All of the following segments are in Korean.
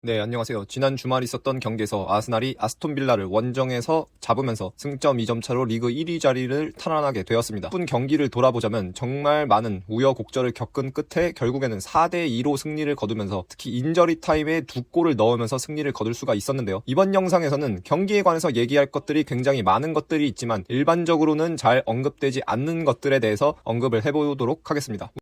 네, 안녕하세요. 지난 주말 있었던 경기에서 아스날이 아스톤 빌라를 원정에서 잡으면서 승점 2점 차로 리그 1위 자리를 탈환하게 되었습니다. 10분 경기를 돌아보자면 정말 많은 우여곡절을 겪은 끝에 결국에는 4대2로 승리를 거두면서 특히 인저리 타임에 2골을 넣으면서 승리를 거둘 수가 있었는데요. 이번 영상에서는 경기에 관해서 얘기할 것들이 굉장히 많은 것들이 있지만 일반적으로는 잘 언급되지 않는 것들에 대해서 언급을 해보도록 하겠습니다.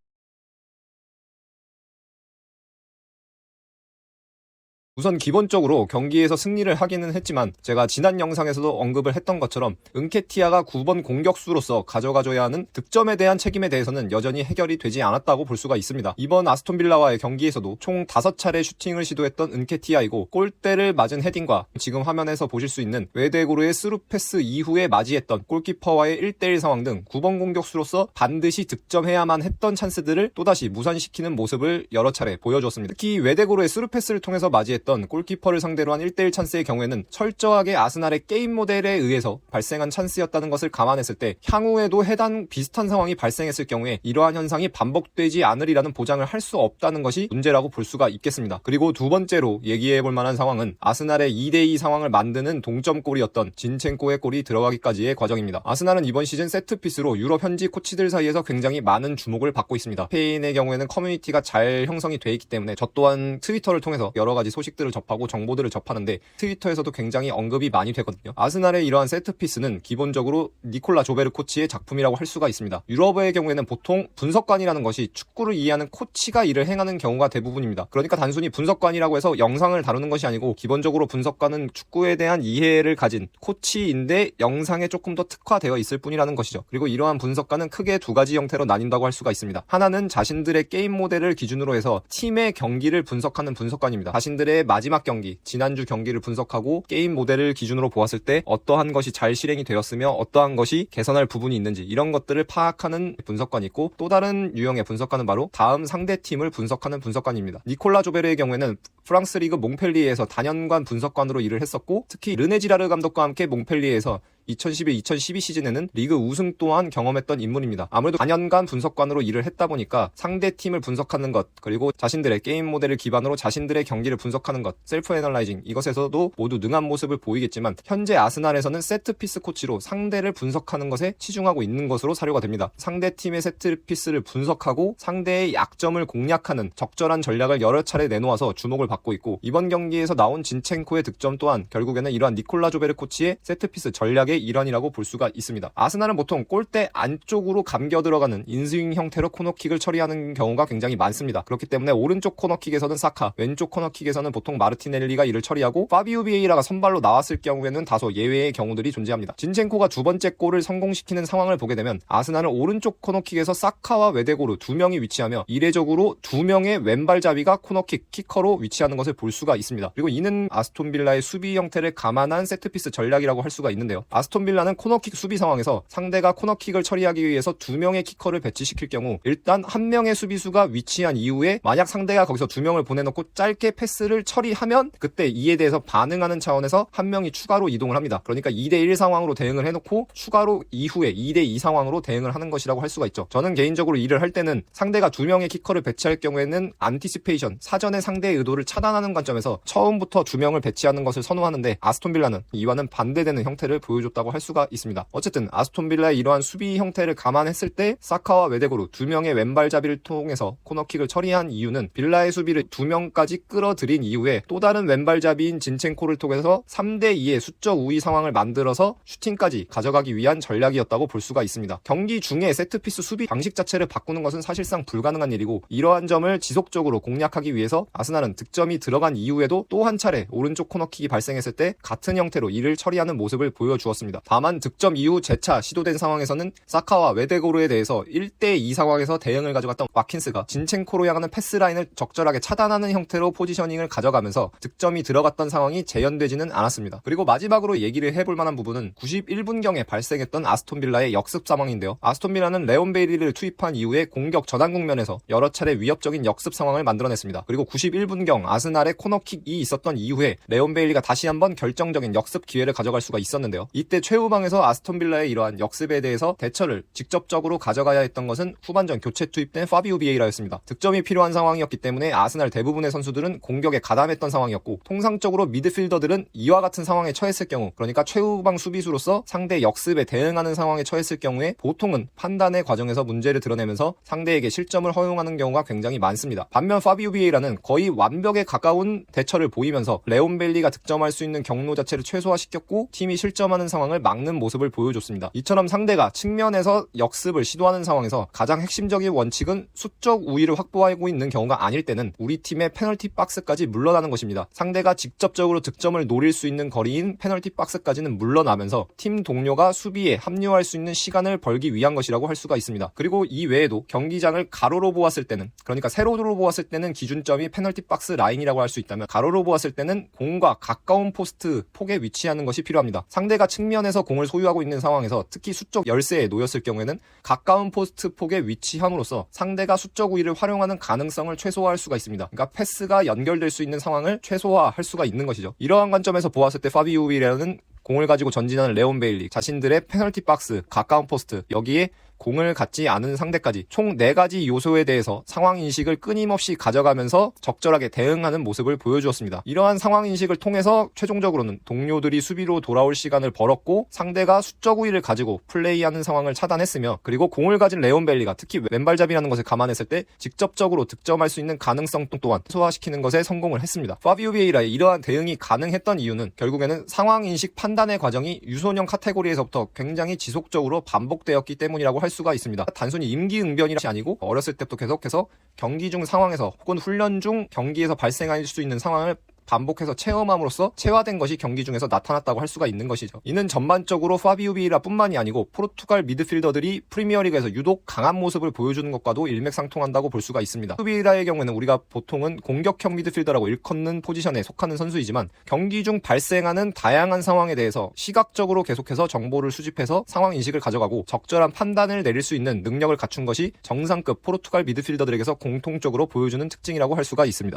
우선 기본적으로 경기에서 승리를 하기는 했지만 제가 지난 영상에서도 언급을 했던 것처럼 은케티아가 9번 공격수로서 가져가줘야 하는 득점에 대한 책임에 대해서는 여전히 해결이 되지 않았다고 볼 수가 있습니다. 이번 아스톤 빌라와의 경기에서도 총 5차례 슈팅을 시도했던 은케티아이고 골대를 맞은 헤딩과 지금 화면에서 보실 수 있는 웨데고르의 스루 패스 이후에 맞이했던 골키퍼와의 1대1 상황 등 9번 공격수로서 반드시 득점해야만 했던 찬스들을 또다시 무산시키는 모습을 여러 차례 보여줬습니다. 특히 웨데고르의 스루 패스를 통해서 맞이했던 골키퍼를 상대로 한 1대1 찬스의 경우에는 철저하게 아스날의 게임 모델에 의해서 발생한 찬스였다는 것을 감안했을 때 향후에도 해당 비슷한 상황이 발생했을 경우에 이러한 현상이 반복되지 않으리라는 보장을 할 수 없다는 것이 문제라고 볼 수가 있겠습니다. 그리고 두 번째로 얘기해볼 만한 상황은 아스날의 2대2 상황을 만드는 동점골이었던 진첸코의 골이 들어가기까지의 과정입니다. 아스날은 이번 시즌 세트피스로 유럽 현지 코치들 사이에서 굉장히 많은 주목을 받고 있습니다. 스페인의 경우에는 커뮤니티가 잘 형성이 돼 있기 때문에 저 또한 트위터를 통해서 여러 가지 소식들을 접하고 정보들을 접하는데 트위터에서도 굉장히 언급이 많이 되거든요. 아스날의 이러한 세트피스는 기본적으로 니콜라 조베르 코치의 작품이라고 할 수가 있습니다. 유럽의 경우에는 보통 분석관이라는 것이 축구를 이해하는 코치가 일을 행하는 경우가 대부분입니다. 그러니까 단순히 분석관이라고 해서 영상을 다루는 것이 아니고 기본적으로 분석관은 축구에 대한 이해를 가진 코치인데 영상에 조금 더 특화되어 있을 뿐이라는 것이죠. 그리고 이러한 분석관은 크게 두 가지 형태로 나뉜다고 할 수가 있습니다. 하나는 자신들의 게임 모델을 기준으로 해서 팀의 경기를 분석하는 분석관입니다. 자신들의 마지막 경기, 지난주 경기를 분석하고 게임 모델을 기준으로 보았을 때 어떠한 것이 잘 실행이 되었으며 어떠한 것이 개선할 부분이 있는지 이런 것들을 파악하는 분석관이 있고 또 다른 유형의 분석관은 바로 다음 상대팀을 분석하는 분석관입니다. 니콜라 조베르의 경우에는 프랑스 리그 몽펠리에에서 다년간 분석관으로 일을 했었고 특히 르네 지라르 감독과 함께 몽펠리에에서 2011-2012 시즌에는 리그 우승 또한 경험했던 인물입니다. 아무래도 4년간 분석관으로 일을 했다 보니까 상대팀을 분석하는 것 그리고 자신들의 게임 모델을 기반으로 자신들의 경기를 분석하는 것 셀프 애널라이징 이것에서도 모두 능한 모습을 보이겠지만 현재 아스날에서는 세트피스 코치로 상대를 분석하는 것에 치중하고 있는 것으로 사료가 됩니다. 상대팀의 세트피스를 분석하고 상대의 약점을 공략하는 적절한 전략을 여러 차례 내놓아서 주목을 받고 있고 이번 경기에서 나온 진첸코의 득점 또한 결국에는 이러한 니콜라 조베르 코치의 세트피스 전략의 일환이라고 볼 수가 있습니다. 아스날은 보통 골대 안쪽으로 감겨 들어가는 인스윙 형태로 코너킥을 처리하는 경우가 굉장히 많습니다. 그렇기 때문에 오른쪽 코너킥에서는 사카, 왼쪽 코너킥에서는 보통 마르티넬리가 이를 처리하고 파비오 비에이라가 선발로 나왔을 경우에는 다소 예외의 경우들이 존재합니다. 진첸코가 두 번째 골을 성공시키는 상황을 보게 되면 아스날은 오른쪽 코너킥에서 사카와 웨데고르 두 명이 위치하며 이례적으로 두 명의 왼발잡이가 코너킥, 키커로 위치하는 것을 볼 수가 있습니다. 그리고 이는 아스톤 빌라의 수비 형태를 감안한 세트피스 전략이라고 할 수가 있는데요. 아스톤 빌라는 코너킥 수비 상황에서 상대가 코너킥을 처리하기 위해서 두 명의 키커를 배치시킬 경우 일단 한 명의 수비수가 위치한 이후에 만약 상대가 거기서 두 명을 보내놓고 짧게 패스를 처리하면 그때 이에 대해서 반응하는 차원에서 한 명이 추가로 이동을 합니다. 그러니까 2대1 상황으로 대응을 해놓고 추가로 이후에 2대2 상황으로 대응을 하는 것이라고 할 수가 있죠. 저는 개인적으로 일을 할 때는 상대가 두 명의 키커를 배치할 경우에는 안티시페이션, 사전에 상대의 의도를 차단하는 관점에서 처음부터 두 명을 배치하는 것을 선호하는데 아스톤 빌라는 이와는 반대되는 형태를 보여줬다고 할 수가 있습니다. 어쨌든 아스톤 빌라의 이러한 수비 형태를 감안했을 때 사카와 웨데고르 두 명의 왼발잡이를 통해서 코너킥을 처리한 이유는 빌라의 수비를 두 명까지 끌어들인 이후에 또 다른 왼발잡이인 진첸코를 통해서 3대2의 수적 우위 상황을 만들어서 슈팅까지 가져가기 위한 전략이었다고 볼 수가 있습니다. 경기 중에 세트피스 수비 방식 자체를 바꾸는 것은 사실상 불가능한 일이고 이러한 점을 지속적으로 공략하기 위해서 아스날은 득점이 들어간 이후에도 또 한 차례 오른쪽 코너킥이 발생했을 때 같은 형태로 이를 처리하는 모습을 보여주었습니다. 다만 득점 이후 재차 시도된 상황에서는 사카와 웨데고르에 대해서 1대2 상황에서 대응을 가져갔던 와킨스가 진첸코로 향하는 패스라인을 적절하게 차단하는 형태로 포지셔닝을 가져가면서 득점이 들어갔던 상황이 재현되지는 않았습니다. 그리고 마지막으로 얘기를 해볼 만한 부분은 91분경에 발생했던 아스톤 빌라의 역습 상황인데요. 아스톤 빌라는 레온 베이리를 투입한 이후에 공격 전환 국면에서 여러 차례 위협적인 역습 상황을 만들어냈습니다. 그리고 91분경 아스날의 코너킥이 있었던 이후에 레온 베이리가 다시 한번 결정적인 역습 기회를 가져갈 수가 있었는데요. 이때 이때 최후방에서 아스톤 빌라의 이러한 역습에 대해서 대처를 직접적으로 가져가야 했던 것은 후반전 교체 투입된 파비오 비에이라였습니다. 득점이 필요한 상황이었기 때문에 아스날 대부분의 선수들은 공격에 가담했던 상황이었고, 통상적으로 미드필더들은 이와 같은 상황에 처했을 경우, 그러니까 최후방 수비수로서 상대 역습에 대응하는 상황에 처했을 경우에 보통은 판단의 과정에서 문제를 드러내면서 상대에게 실점을 허용하는 경우가 굉장히 많습니다. 반면 파비오 비에이라는 거의 완벽에 가까운 대처를 보이면서 레온 벨리가 득점할 수 있는 경로 자체를 최소화시켰고 팀이 실점하는 상황을 막는 모습을 보여줬습니다. 이처럼 상대가 측면에서 역습을 시도하는 상황에서 가장 핵심적인 원칙은 수적 우위를 확보하고 있는 경우가 아닐 때는 우리 팀의 페널티 박스까지 물러나는 것입니다. 상대가 직접적으로 득점을 노릴 수 있는 거리인 페널티 박스까지는 물러나면서 팀 동료가 수비에 합류할 수 있는 시간을 벌기 위한 것이라고 할 수가 있습니다. 그리고 이 외에도 경기장을 가로로 보았을 때는, 그러니까 세로로 보았을 때는 기준점이 페널티 박스 라인이라고 할 수 있다면, 가로로 보았을 때는 공과 가까운 포스트 폭에 위치하는 것이 필요합니다. 상대가 측면에서 공을 소유하고 있는 상황에서 특히 수적 열세에 놓였을 경우에는 가까운 포스트 폭에 위치함으로써 상대가 수적 우위를 활용하는 가능성을 최소화할 수가 있습니다. 그러니까 패스가 연결될 수 있는 상황을 최소화할 수가 있는 것이죠. 이러한 관점에서 보았을 때 파비오 비에이라는 공을 가지고 전진하는 레온 베일리, 자신들의 페널티 박스, 가까운 포스트, 여기에 공을 갖지 않은 상대까지 총 4가지 요소에 대해서 상황인식을 끊임없이 가져가면서 적절하게 대응하는 모습을 보여주었습니다. 이러한 상황인식을 통해서 최종적으로는 동료들이 수비로 돌아올 시간을 벌었고, 상대가 수적 우위를 가지고 플레이하는 상황을 차단했으며, 그리고 공을 가진 레온 벨리가 특히 왼발잡이라는 것을 감안했을 때 직접적으로 득점할 수 있는 가능성 또한 소화시키는 것에 성공을 했습니다. 파비오 비에이라의 이러한 대응이 가능했던 이유는 결국에는 상황인식 판단의 과정이 유소년 카테고리에서부터 굉장히 지속적으로 반복되었기 때문이라고 할 수가 있습니다. 단순히 임기응변이 아니고 어렸을 때부터 계속해서 경기 중 상황에서 혹은 훈련 중 경기에서 발생할 수 있는 상황을 반복해서 체험함으로써 체화된 것이 경기 중에서 나타났다고 할 수가 있는 것이죠. 이는 전반적으로 파비오 비에이라뿐만이 아니고 포르투갈 미드필더들이 프리미어리그에서 유독 강한 모습을 보여주는 것과도 일맥상통한다고 볼 수가 있습니다. 파비오 비에이라의 경우에는 우리가 보통은 공격형 미드필더라고 일컫는 포지션에 속하는 선수이지만, 경기 중 발생하는 다양한 상황에 대해서 시각적으로 계속해서 정보를 수집해서 상황 인식을 가져가고 적절한 판단을 내릴 수 있는 능력을 갖춘 것이 정상급 포르투갈 미드필더들에게서 공통적으로 보여주는 특징이라고 할 수가 있습니다.